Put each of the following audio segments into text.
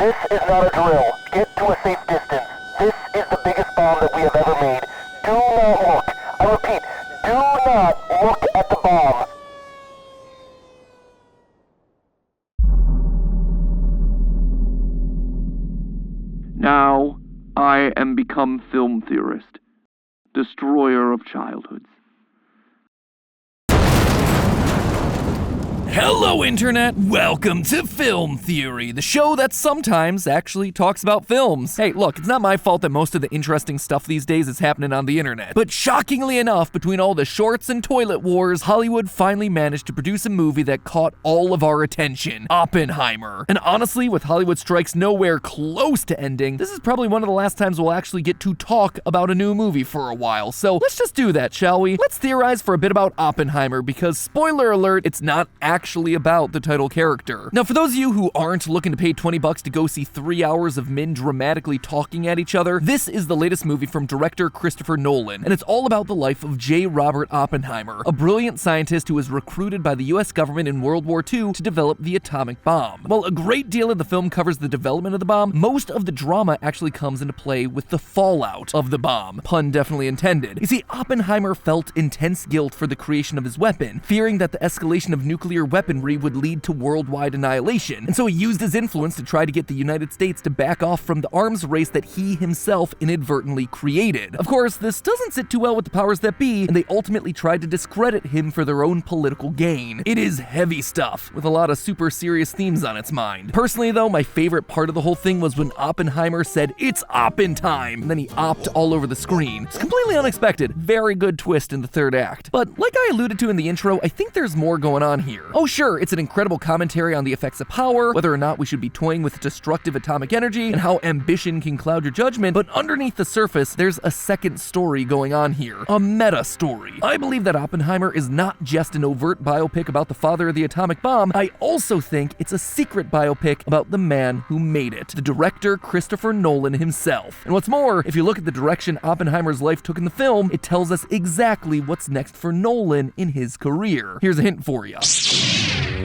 This is not a drill. Get to a safe distance. This is the biggest bomb that we have ever made. Do not look. I repeat, do not look at the bomb. Now, I am become film theorist, destroyer of childhoods. Hello, Internet! Welcome to Film Theory, the show that sometimes actually talks about films. Hey, look, it's not my fault that most of the interesting stuff these days is happening on the internet. But shockingly enough, between all the shorts and toilet wars, Hollywood finally managed to produce a movie that caught all of our attention, Oppenheimer. And honestly, with Hollywood strikes nowhere close to ending, this is probably one of the last times we'll actually get to talk about a new movie for a while. So let's just do that, shall we? Let's theorize for a bit about Oppenheimer, because spoiler alert, it's not actually about the title character. Now, for those of you who aren't looking to pay $20 to go see 3 hours of men dramatically talking at each other, this is the latest movie from director Christopher Nolan, and it's all about the life of J. Robert Oppenheimer, a brilliant scientist who was recruited by the US government in World War II to develop the atomic bomb. While a great deal of the film covers the development of the bomb, most of the drama actually comes into play with the fallout of the bomb. Pun definitely intended. You see, Oppenheimer felt intense guilt for the creation of his weapon, fearing that the escalation of nuclear weaponry would lead to worldwide annihilation, and so he used his influence to try to get the United States to back off from the arms race that he himself inadvertently created. Of course, this doesn't sit too well with the powers that be, and they ultimately tried to discredit him for their own political gain. It is heavy stuff, with a lot of super serious themes on its mind. Personally though, my favorite part of the whole thing was when Oppenheimer said, "It's Oppen time," and then he opped all over the screen. It's completely unexpected. Very good twist in the third act. But like I alluded to in the intro, I think there's more going on here. Oh sure, it's an incredible commentary on the effects of power, whether or not we should be toying with destructive atomic energy, and how ambition can cloud your judgment, but underneath the surface, there's a second story going on here. A meta story. I believe that Oppenheimer is not just an overt biopic about the father of the atomic bomb, I also think it's a secret biopic about the man who made it, the director Christopher Nolan himself. And what's more, if you look at the direction Oppenheimer's life took in the film, it tells us exactly what's next for Nolan in his career. Here's a hint for you.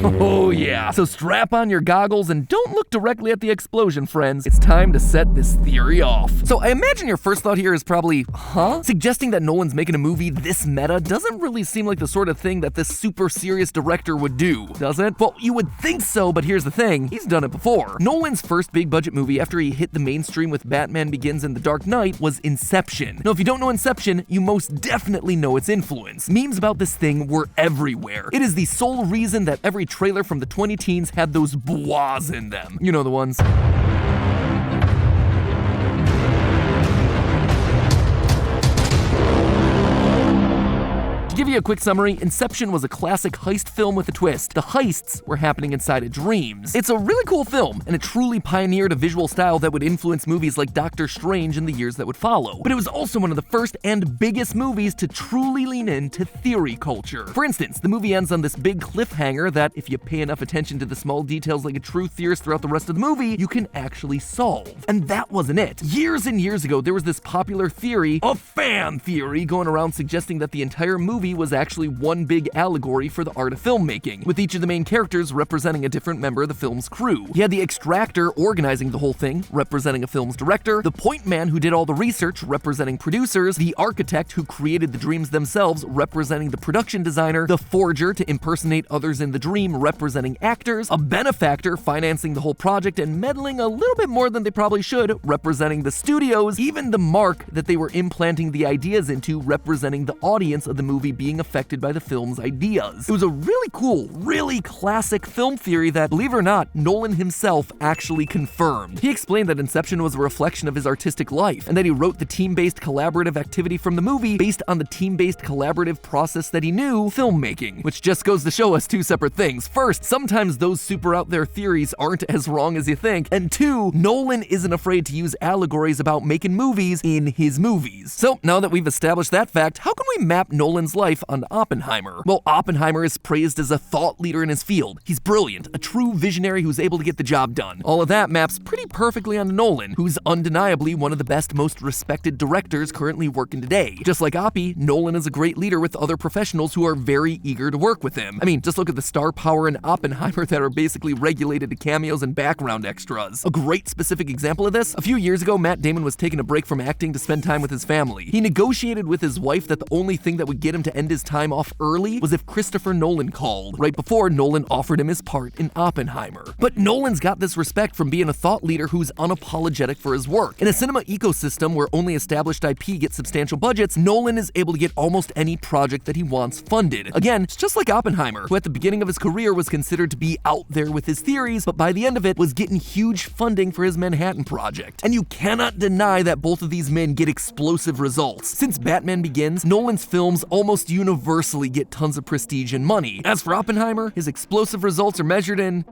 Oh yeah, so strap on your goggles and don't look directly at the explosion, friends. It's time to set this theory off. So I imagine your first thought here is probably, huh? Suggesting that Nolan's making a movie this meta doesn't really seem like the sort of thing that this super serious director would do, does it? Well, you would think so, but here's the thing, he's done it before. Nolan's first big budget movie after he hit the mainstream with Batman Begins and The Dark Knight was Inception. Now, if you don't know Inception, you most definitely know its influence. Memes about this thing were everywhere. It is the sole reason that every trailer from the 2010s had those bois in them. You know the ones. To give you a quick summary, Inception was a classic heist film with a twist. The heists were happening inside of dreams. It's a really cool film, and it truly pioneered a visual style that would influence movies like Doctor Strange in the years that would follow. But it was also one of the first and biggest movies to truly lean into theory culture. For instance, the movie ends on this big cliffhanger that, if you pay enough attention to the small details like a true theorist throughout the rest of the movie, you can actually solve. And that wasn't it. Years and years ago, there was this popular theory, a fan theory, going around suggesting that the entire movie was actually one big allegory for the art of filmmaking, with each of the main characters representing a different member of the film's crew. You had the extractor organizing the whole thing, representing a film's director, the point man who did all the research, representing producers, the architect who created the dreams themselves, representing the production designer, the forger to impersonate others in the dream, representing actors, a benefactor financing the whole project and meddling a little bit more than they probably should, representing the studios, even the mark that they were implanting the ideas into, representing the audience of the movie being affected by the film's ideas. It was a really cool, really classic film theory that, believe it or not, Nolan himself actually confirmed. He explained that Inception was a reflection of his artistic life, and that he wrote the team-based collaborative activity from the movie based on the team-based collaborative process that he knew, filmmaking. Which just goes to show us two separate things. First, sometimes those super out there theories aren't as wrong as you think, and two, Nolan isn't afraid to use allegories about making movies in his movies. So now that we've established that fact, how can we map Nolan's life life on Oppenheimer. Well, Oppenheimer is praised as a thought leader in his field. He's brilliant, a true visionary who's able to get the job done. All of that maps pretty perfectly onto Nolan, who's undeniably one of the best, most respected directors currently working today. Just like Oppie, Nolan is a great leader with other professionals who are very eager to work with him. I mean, just look at the star power in Oppenheimer that are basically regulated to cameos and background extras. A great specific example of this, a few years ago, Matt Damon was taking a break from acting to spend time with his family. He negotiated with his wife that the only thing that would get him to end his time off early was if Christopher Nolan called, right before Nolan offered him his part in Oppenheimer. But Nolan's got this respect from being a thought leader who's unapologetic for his work. In a cinema ecosystem where only established IP gets substantial budgets, Nolan is able to get almost any project that he wants funded. Again, it's just like Oppenheimer, who at the beginning of his career was considered to be out there with his theories, but by the end of it was getting huge funding for his Manhattan Project. And you cannot deny that both of these men get explosive results. Since Batman Begins, Nolan's films almost universally get tons of prestige and money. As for Oppenheimer, his explosive results are measured in,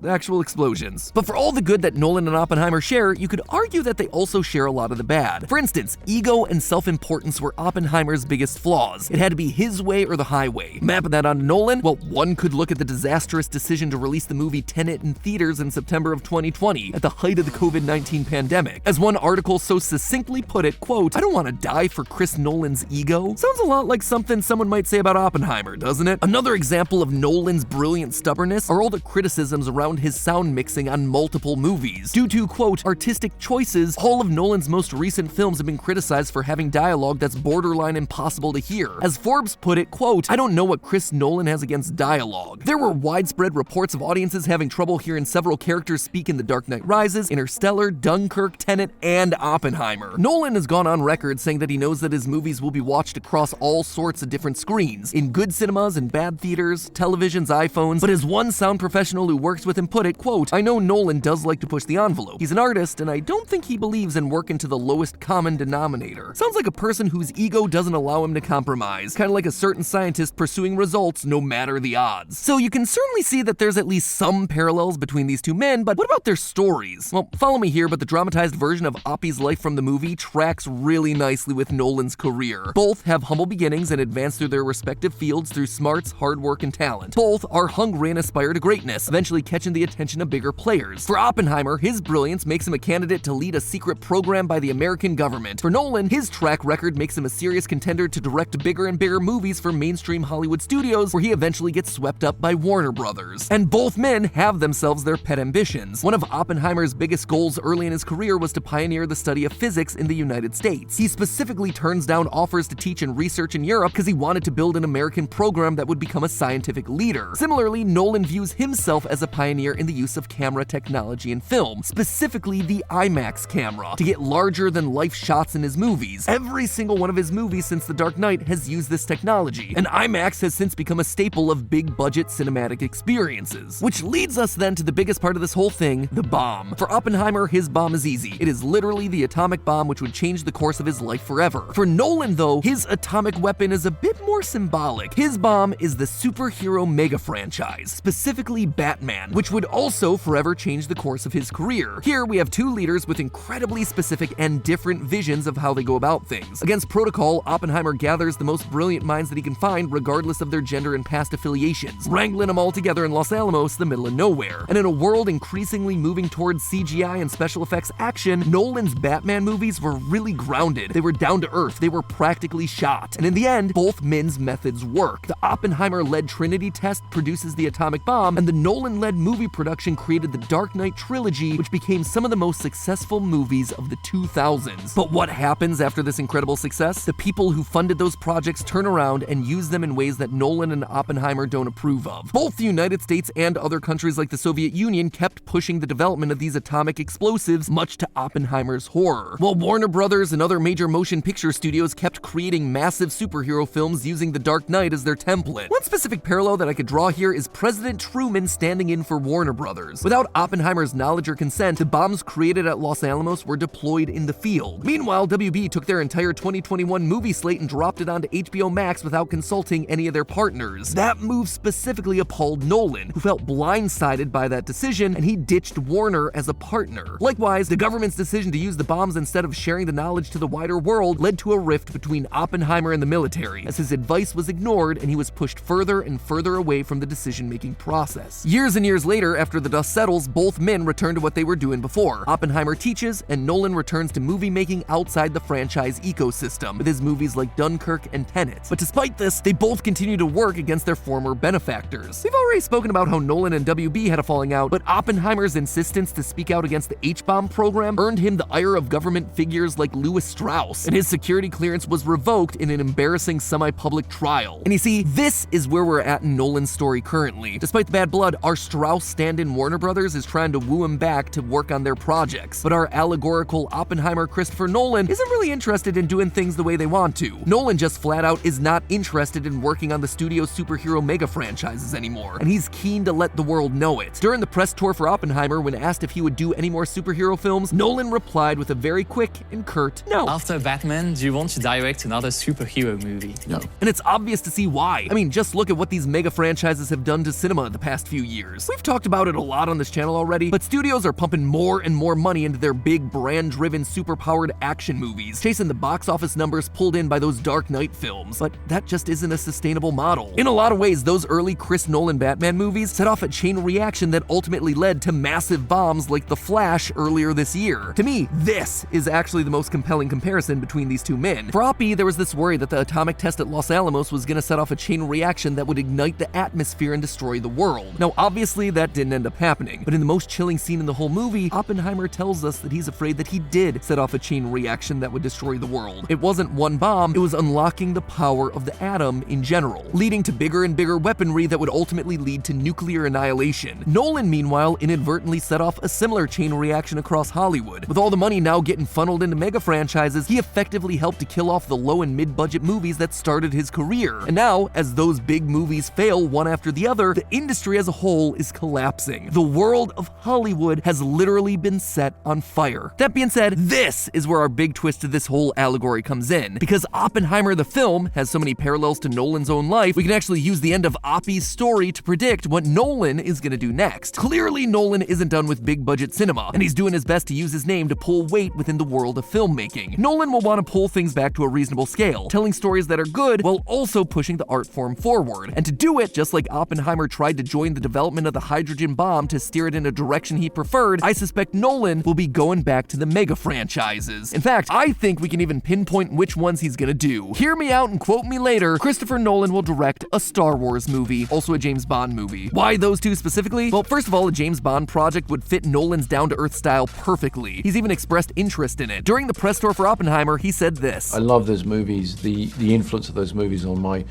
actual explosions. But for all the good that Nolan and Oppenheimer share, you could argue that they also share a lot of the bad. For instance, ego and self-importance were Oppenheimer's biggest flaws. It had to be his way or the highway. Mapping that onto Nolan, well, one could look at the disastrous decision to release the movie Tenet in theaters in September of 2020, at the height of the COVID-19 pandemic. As one article so succinctly put it, quote, "I don't want to die for Chris Nolan's ego." Sounds a lot like something someone might say about Oppenheimer, doesn't it? Another example of Nolan's brilliant stubbornness are all the criticisms around his sound mixing on multiple movies. Due to, quote, "artistic choices," all of Nolan's most recent films have been criticized for having dialogue that's borderline impossible to hear. As Forbes put it, quote, "I don't know what Chris Nolan has against dialogue." There were widespread reports of audiences having trouble hearing several characters speak in The Dark Knight Rises, Interstellar, Dunkirk, Tenet, and Oppenheimer. Nolan has gone on record saying that he knows that his movies will be watched across all sorts of different screens, in good cinemas and bad theaters, televisions, iPhones, but as one sound professional who works with him put it, quote, "I know Nolan does like to push the envelope. He's an artist, and I don't think he believes in working to the lowest common denominator." Sounds like a person whose ego doesn't allow him to compromise, kind of like a certain scientist pursuing results no matter the odds. So you can certainly see that there's at least some parallels between these two men, but what about their stories? Well, follow me here, but the dramatized version of Oppie's life from the movie tracks really nicely with Nolan's career. Both have humble beginnings and advance through their respective fields through smarts, hard work, and talent. Both are hungry and aspire to greatness, eventually catching the attention of bigger players. For Oppenheimer, his brilliance makes him a candidate to lead a secret program by the American government. For Nolan, his track record makes him a serious contender to direct bigger and bigger movies for mainstream Hollywood studios, where he eventually gets swept up by Warner Brothers. And both men have themselves their pet ambitions. One of Oppenheimer's biggest goals early in his career was to pioneer the study of physics in the United States. He specifically turns down offers to teach and research in Europe because he wanted to build an American program that would become a scientific leader. Similarly, Nolan views himself as a pioneer in the use of camera technology in film, specifically the IMAX camera, to get larger-than-life shots in his movies. Every single one of his movies since The Dark Knight has used this technology, and IMAX has since become a staple of big-budget cinematic experiences. Which leads us then to the biggest part of this whole thing, the bomb. For Oppenheimer, his bomb is easy. It is literally the atomic bomb which would change the course of his life forever. For Nolan, though, his atomic weapon is a bit more symbolic. His bomb is the superhero mega franchise, specifically Batman, which would also forever change the course of his career. Here we have two leaders with incredibly specific and different visions of how they go about things. Against protocol, Oppenheimer gathers the most brilliant minds that he can find, regardless of their gender and past affiliations, wrangling them all together in Los Alamos, the middle of nowhere. And in a world increasingly moving towards CGI and special effects action, Nolan's Batman movies were really grounded. They were down to earth. They were practically shot. And in the end, both men's methods work. The Oppenheimer-led Trinity test produces the atomic bomb, and the Nolan-led movie production created the Dark Knight trilogy, which became some of the most successful movies of the 2000s. But what happens after this incredible success? The people who funded those projects turn around and use them in ways that Nolan and Oppenheimer don't approve of. Both the United States and other countries like the Soviet Union kept pushing the development of these atomic explosives, much to Oppenheimer's horror. While Warner Brothers and other major motion picture studios kept creating massive superhero films using The Dark Knight as their template. One specific parallel that I could draw here is President Truman standing in for Warner Brothers. Without Oppenheimer's knowledge or consent, the bombs created at Los Alamos were deployed in the field. Meanwhile, WB took their entire 2021 movie slate and dropped it onto HBO Max without consulting any of their partners. That move specifically appalled Nolan, who felt blindsided by that decision, and he ditched Warner as a partner. Likewise, the government's decision to use the bombs instead of sharing the knowledge to the wider world led to a rift between Oppenheimer and the military. necessary, as his advice was ignored and he was pushed further and further away from the decision-making process. Years and years later, after the dust settles, both men return to what they were doing before. Oppenheimer teaches, and Nolan returns to movie making outside the franchise ecosystem, with his movies like Dunkirk and Tenet. But despite this, they both continue to work against their former benefactors. We've already spoken about how Nolan and WB had a falling out, but Oppenheimer's insistence to speak out against the H-bomb program earned him the ire of government figures like Louis Strauss, and his security clearance was revoked in an embarrassing semi-public trial. And you see, this is where we're at in Nolan's story currently. Despite the bad blood, our Strauss stand-in Warner Brothers is trying to woo him back to work on their projects, but our allegorical Oppenheimer Christopher Nolan isn't really interested in doing things the way they want to. Nolan just flat out is not interested in working on the studio's superhero mega franchises anymore, and he's keen to let the world know it. During the press tour for Oppenheimer, when asked if he would do any more superhero films, Nolan replied with a very quick and curt no. After Batman, do you want to direct another superhero movie? No. And it's obvious to see why. I mean, just look at what these mega franchises have done to cinema the past few years. We've talked about it a lot on this channel already, but studios are pumping more and more money into their big brand-driven, superpowered action movies, chasing the box office numbers pulled in by those Dark Knight films. But that just isn't a sustainable model. In a lot of ways, those early Chris Nolan Batman movies set off a chain reaction that ultimately led to massive bombs like The Flash earlier this year. To me, this is actually the most compelling comparison between these two men. For Oppie, there was this worry that the atomic test at Los Alamos was going to set off a chain reaction that would ignite the atmosphere and destroy the world. Now, obviously, that didn't end up happening, but in the most chilling scene in the whole movie, Oppenheimer tells us that he's afraid that he did set off a chain reaction that would destroy the world. It wasn't one bomb, it was unlocking the power of the atom in general, leading to bigger and bigger weaponry that would ultimately lead to nuclear annihilation. Nolan, meanwhile, inadvertently set off a similar chain reaction across Hollywood. With all the money now getting funneled into mega franchises, he effectively helped to kill off the low and mid-budget movies that started his career. And now, as those big movies fail one after the other, the industry as a whole is collapsing. The world of Hollywood has literally been set on fire. That being said, this is where our big twist to this whole allegory comes in. Because Oppenheimer the film has so many parallels to Nolan's own life, we can actually use the end of Oppie's story to predict what Nolan is gonna do next. Clearly, Nolan isn't done with big budget cinema, and he's doing his best to use his name to pull weight within the world of filmmaking. Nolan will want to pull things back to a reasonable scale, telling stories that are good while also pushing the art form forward. And to do it, just like Oppenheimer tried to join the development of the hydrogen bomb to steer it in a direction he preferred, I suspect Nolan will be going back to the mega franchises. In fact, I think we can even pinpoint which ones he's gonna do. Hear me out and quote me later, Christopher Nolan will direct a Star Wars movie, also a James Bond movie. Why those two specifically? Well, first of all, a James Bond project would fit Nolan's down-to-earth style perfectly. He's even expressed interest in it. During the press tour for Oppenheimer, he said this: I love those movies. The influence of those movies on my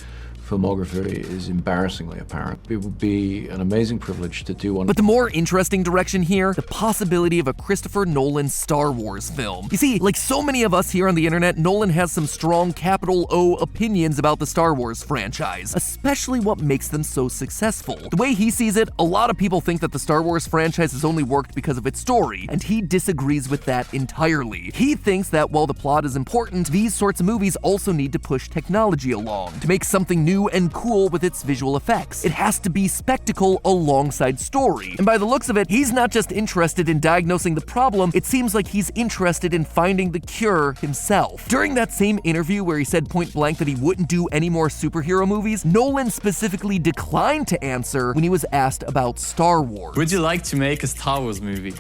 filmography is embarrassingly apparent. It would be an amazing privilege to do one. But the more interesting direction here, the possibility of a Christopher Nolan Star Wars film. You see, like so many of us here on the internet, Nolan has some strong capital O opinions about the Star Wars franchise, especially what makes them so successful. The way he sees it, a lot of people think that the Star Wars franchise has only worked because of its story, and he disagrees with that entirely. He thinks that while the plot is important, these sorts of movies also need to push technology along, to make something new and cool with its visual effects. It has to be spectacle alongside story. And by the looks of it, he's not just interested in diagnosing the problem, it seems like he's interested in finding the cure himself. During that same interview where he said point blank that he wouldn't do any more superhero movies, Nolan specifically declined to answer when he was asked about Star Wars. Would you like to make a Star Wars movie?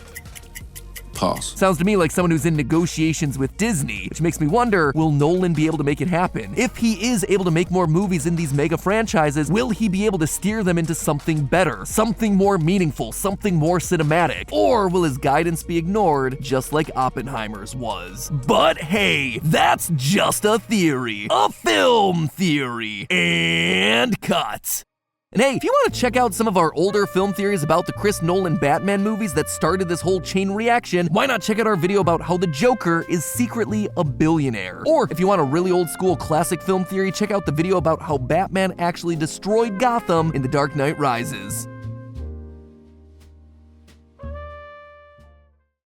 Pass. Sounds to me like someone who's in negotiations with Disney, which makes me wonder, will Nolan be able to make it happen? If he is able to make more movies in these mega franchises, will he be able to steer them into something better, something more meaningful, something more cinematic? Or will his guidance be ignored, just like Oppenheimer's was? But hey, that's just a theory. A film theory. And cut. And hey, if you want to check out some of our older film theories about the Chris Nolan Batman movies that started this whole chain reaction, why not check out our video about how the Joker is secretly a billionaire? Or if you want a really old school classic film theory, check out the video about how Batman actually destroyed Gotham in The Dark Knight Rises.